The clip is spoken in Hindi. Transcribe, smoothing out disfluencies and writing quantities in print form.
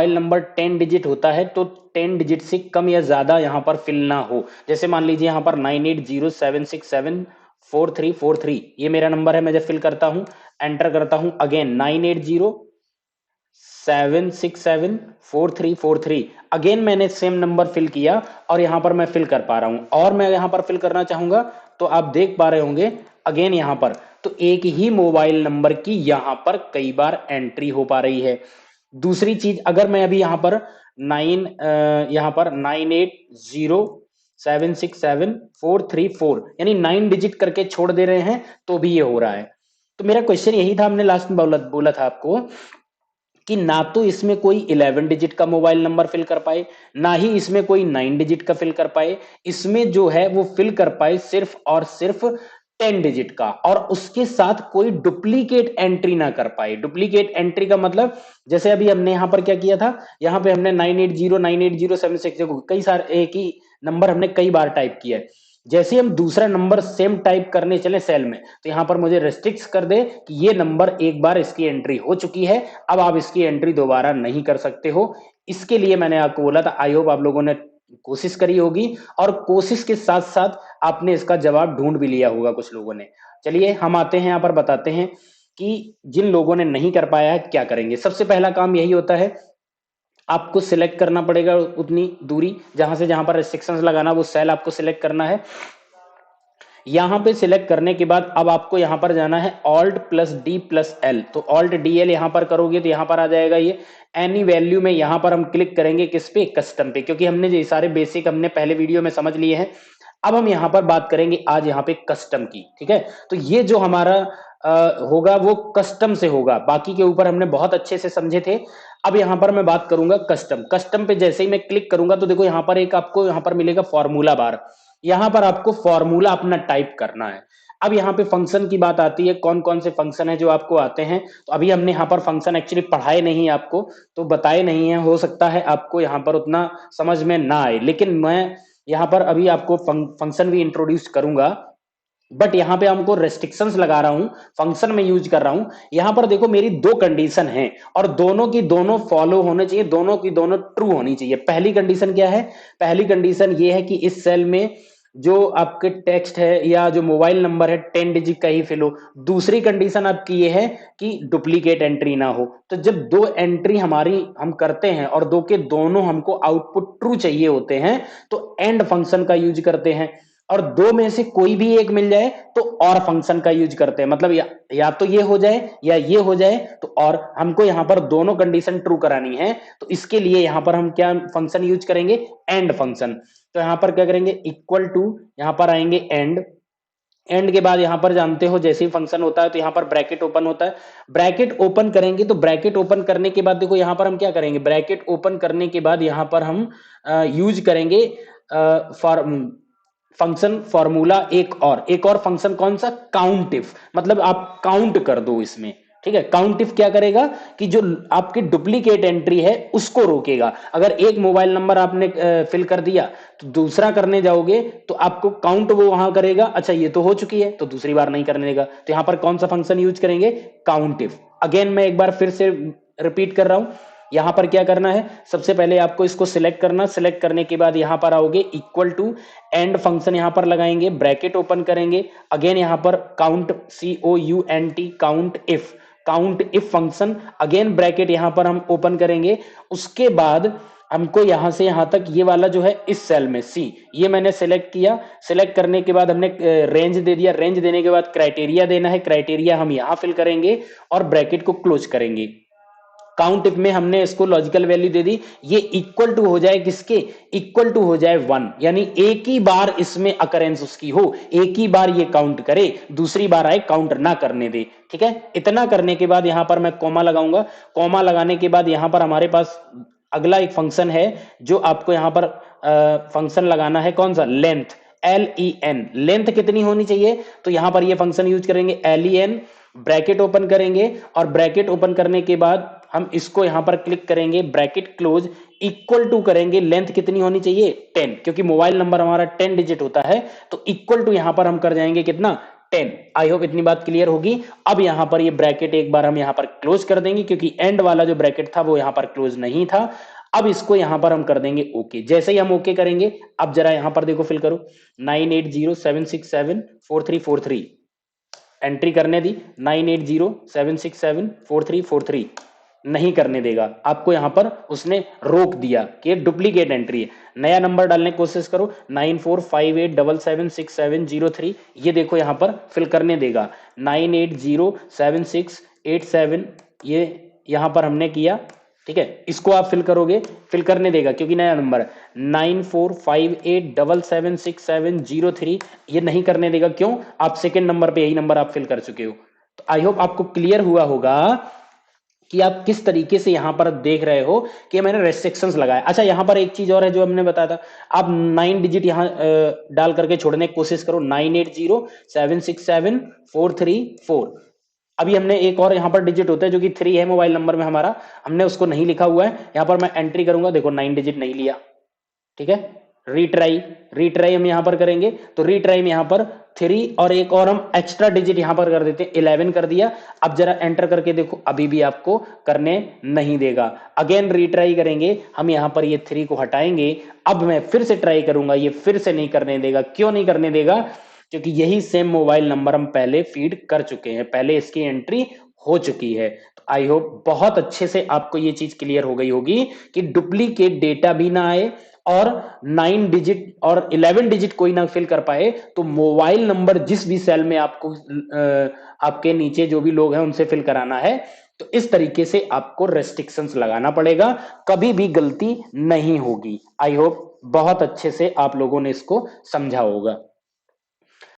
मोबाइल नंबर 10 डिजिट होता है तो 10 डिजिट से कम या ज्यादा यहाँ पर फिल ना हो। जैसे मान लीजिए यहाँ पर 9807674343 ये मेरा नंबर है, मैं जब फिल करता हूँ एंटर करता हूँ अगेन 9807674343 अगेन मैंने सेम नंबर फिल किया और यहाँ पर मैं फिल कर पा रहा हूँ। और मैं यहाँ पर फिल करना चाहूंगा तो आप देख पा रहे होंगे अगेन यहाँ पर तो एक ही मोबाइल नंबर की यहाँ पर कई बार एंट्री हो पा रही है। दूसरी चीज अगर मैं अभी यहाँ पर 98076744 यानी 9 डिजिट करके छोड़ दे रहे हैं तो भी ये हो रहा है। तो मेरा क्वेश्चन यही था, हमने लास्ट में बोला था आपको कि ना तो इसमें कोई 11 डिजिट का मोबाइल नंबर फिल कर पाए, ना ही इसमें कोई 9 डिजिट का फिल कर पाए। इसमें जो है वो फिल कर पाए सिर्फ और सिर्फ 10 डिजिट का, और उसके साथ कोई डुप्लीकेट एंट्री ना कर पाए। डुप्लीकेट एंट्री का मतलब जैसे अभी हमने यहां पर क्या किया था, यहां पे हमने 98098076 कई सारे एक ही नंबर हमने कई बार टाइप किया है। जैसे हम दूसरा नंबर सेम टाइप करने चले सेल में तो यहां पर मुझे रेस्ट्रिक्ट कर दे कि ये नंबर एक बार इसकी एंट्री हो चुकी है, अब आप इसकी एंट्री दोबारा नहीं कर सकते हो। इसके लिए मैंने आपको बोला था। आई होप आप लोगों ने कोशिश करी होगी और कोशिश के साथ साथ आपने इसका जवाब ढूंढ भी लिया होगा कुछ लोगों ने। चलिए हम आते हैं यहाँ पर बताते हैं कि जिन लोगों ने नहीं कर पाया है क्या करेंगे। सबसे पहला काम यही होता है, आपको सिलेक्ट करना पड़ेगा उतनी दूरी जहां से जहां पर रेस्ट्रिक्शंस लगाना वो सेल आपको सिलेक्ट करना है। यहां पे सिलेक्ट करने के बाद अब आपको यहां पर जाना है alt plus D plus L. तो ऑल्ट डी एल यहां पर करोगे तो यहां पर आ जाएगा ये एनी वैल्यू में। यहां पर हम क्लिक करेंगे किस पे, कस्टम पे, क्योंकि हमने ये सारे बेसिक हमने पहले वीडियो में समझ लिए हैं। अब हम यहां पर बात करेंगे आज यहां पे कस्टम की, ठीक है। तो ये जो हमारा होगा वो कस्टम से होगा, बाकी के ऊपर हमने बहुत अच्छे से समझे थे। अब यहां पर मैं बात करूंगा कस्टम। कस्टम पे जैसे ही मैं क्लिक करूंगा तो देखो यहां पर एक आपको यहां पर मिलेगा फॉर्मूला बार। यहां पर आपको फॉर्मूला अपना टाइप करना है। अब यहाँ पे फंक्शन की बात आती है, कौन कौन से फंक्शन है जो आपको आते हैं। तो अभी हमने यहाँ पर फंक्शन एक्चुअली पढ़ाए नहीं आपको, तो बताए नहीं है, हो सकता है आपको यहाँ पर उतना समझ में ना आए, लेकिन मैं यहाँ पर अभी आपको फंक्शन भी इंट्रोड्यूस करूंगा। बट यहां पे हमको रेस्ट्रिक्शंस लगा रहा हूं, फंक्शन में यूज कर रहा हूं। यहां पर देखो मेरी दो कंडीशन हैं और दोनों की दोनों फॉलो होने चाहिए, दोनों की दोनों ट्रू होनी चाहिए। पहली कंडीशन क्या है, पहली कंडीशन ये है कि इस सेल में जो आपके टेक्स्ट है या जो मोबाइल नंबर है 10 डिजिट का ही फिल हो। दूसरी कंडीशन आपकी ये है कि डुप्लीकेट एंट्री ना हो। तो जब दो एंट्री हमारी हम करते हैं और दो के दोनों हमको आउटपुट ट्रू चाहिए होते हैं तो एंड फंक्शन का यूज करते हैं। और दो में से कोई भी एक मिल जाए तो और फंक्शन का यूज करते हैं, मतलब या तो ये हो जाए या ये हो जाए तो और। हमको यहां पर दोनों कंडीशन ट्रू करानी है तो इसके लिए यहां पर हम क्या फंक्शन यूज करेंगे, एंड फंक्शन। तो यहां पर क्या करेंगे, इक्वल टू, यहां पर आएंगे एंड। एंड के बाद यहां पर जानते हो जैसे ही फंक्शन होता है तो यहां पर ब्रैकेट ओपन होता है। ब्रैकेट ओपन करेंगे तो ब्रैकेट ओपन करने के बाद देखो यहां पर हम क्या करेंगे, ब्रैकेट ओपन करने के बाद यहां पर हम यूज करेंगे फॉर फंक्शन फॉर्मूला। एक और फंक्शन कौन सा, काउंटिफ, मतलब आप काउंट कर दो इसमें, ठीक है। काउंटिफ क्या करेगा कि जो आपकी डुप्लीकेट एंट्री है उसको रोकेगा। अगर एक मोबाइल नंबर आपने फिल कर दिया तो दूसरा करने जाओगे तो आपको काउंट वो वहां करेगा, अच्छा ये तो हो चुकी है तो दूसरी बार नहीं करने देगा। तो यहां पर कौन सा फंक्शन यूज करेंगे, काउंटिफ। अगेन मैं एक बार फिर से रिपीट कर रहा हूं, यहां पर क्या करना है, सबसे पहले आपको इसको सिलेक्ट करना, सिलेक्ट करने के बाद यहां पर आओगे इक्वल टू एंड फंक्शन यहां पर लगाएंगे, ब्रैकेट ओपन करेंगे। अगेन यहां पर count, COUNT, count if function, again bracket यहां पर हम ओपन करेंगे। उसके बाद हमको यहां से यहां तक ये वाला जो है इस सेल में C, ये मैंने सेलेक्ट किया। सेलेक्ट करने के बाद हमने रेंज दे दिया, रेंज देने के बाद क्राइटेरिया देना है, क्राइटेरिया हम यहां फिल करेंगे और ब्रैकेट को क्लोज करेंगे। काउंट इफ में हमने इसको लॉजिकल वैल्यू दे दी, ये इक्वल टू हो जाए किसके, इक्वल टू हो जाए 1, यानी एक ही बार इसमें अकरेंस उसकी हो, एक ही बार ये काउंट करे, दूसरी बार आए काउंट ना करने दे, ठीक है। इतना करने के बाद यहां पर मैं कॉमा लगाऊंगा। कॉमा लगाने के बाद यहां पर हमारे पास अगला एक फंक्शन है जो आपको यहां पर फंक्शन लगाना है, कौन सा, लेंथ, LEN। लेंथ कितनी होनी चाहिए, तो यहां पर ये फंक्शन यूज करेंगे LEN। ब्रैकेट ओपन करेंगे और ब्रैकेट ओपन करने के बाद हम इसको यहां पर क्लिक करेंगे, ब्रैकेट क्लोज, इक्वल टू करेंगे, लेंथ कितनी होनी चाहिए 10, क्योंकि मोबाइल नंबर हमारा 10 डिजिट होता है तो इक्वल टू यहां पर हम कर जाएंगे कितना, 10। आई होप इतनी बात क्लियर होगी। अब यहां पर ये ब्रैकेट एक बार हम यहां पर क्लोज कर देंगे, क्योंकि एंड वाला जो ब्रैकेट था वो यहां पर क्लोज नहीं था। अब इसको यहां पर हम कर देंगे ओके। जैसे ही हम ओके करेंगे, अब जरा यहां पर देखो, फिल करो 9807674343, एंट्री करने दी 9807674343, नहीं करने देगा आपको, यहां पर उसने रोक दिया कि डुप्लीकेट एंट्री है। नया नंबर डालने की कोशिश करो 9458776703, ये देखो यहां पर फिल करने देगा 980767, ये यहां पर हमने किया, ठीक है। इसको आप फिल करोगे, फिल करने देगा क्योंकि नया नंबर 9458776703, ये नहीं करने देगा। क्यों? आप सेकंड नंबर पे यही नंबर आप फिल कर चुके हो। तो आई होप आपको क्लियर हुआ होगा कि आप किस तरीके से यहां पर देख रहे हो कि मैंने रेस्ट्रिक्शंस लगाया। अच्छा, यहां पर एक चीज और है जो हमने बताया था, आप 9 डिजिट यहां डाल करके छोड़ने की कोशिश करो 9807674344। अभी हमने एक और यहां पर डिजिट होता है जो कि 3 है मोबाइल नंबर में हमारा, हमने उसको नहीं लिखा हुआ है। यहां पर मैं एंट्री करूंगा, देखो 9 डिजिट नहीं लिया, ठीक है। रीट्राई हम यहां पर करेंगे, तो रीट्राई में यहां पर 3 और एक और हम एक्स्ट्रा डिजिट यहां पर कर देते हैं, 11 कर दिया। अब जरा एंटर करके देखो, अभी भी आपको करने नहीं देगा। अगेन रीट्राई करेंगे हम, यहां पर ये 3 को हटाएंगे। अब मैं फिर से ट्राई करूंगा, ये फिर से नहीं करने देगा। क्यों नहीं करने देगा? क्योंकि यही सेम मोबाइल नंबर हम पहले फीड कर चुके हैं, पहले इसकी एंट्री हो चुकी है। तो आई होप बहुत अच्छे से आपको ये चीज क्लियर हो गई होगी कि डुप्लीकेट डेटा भी ना आए और 9 डिजिट और 11 डिजिट कोई ना फिल कर पाए, तो मोबाइल नंबर जिस भी सेल में आपको आपके नीचे जो भी लोग हैं उनसे फिल कराना है, तो इस तरीके से आपको रेस्ट्रिक्शंस लगाना पड़ेगा, कभी भी गलती नहीं होगी। आई होप बहुत अच्छे से आप लोगों ने इसको समझा होगा।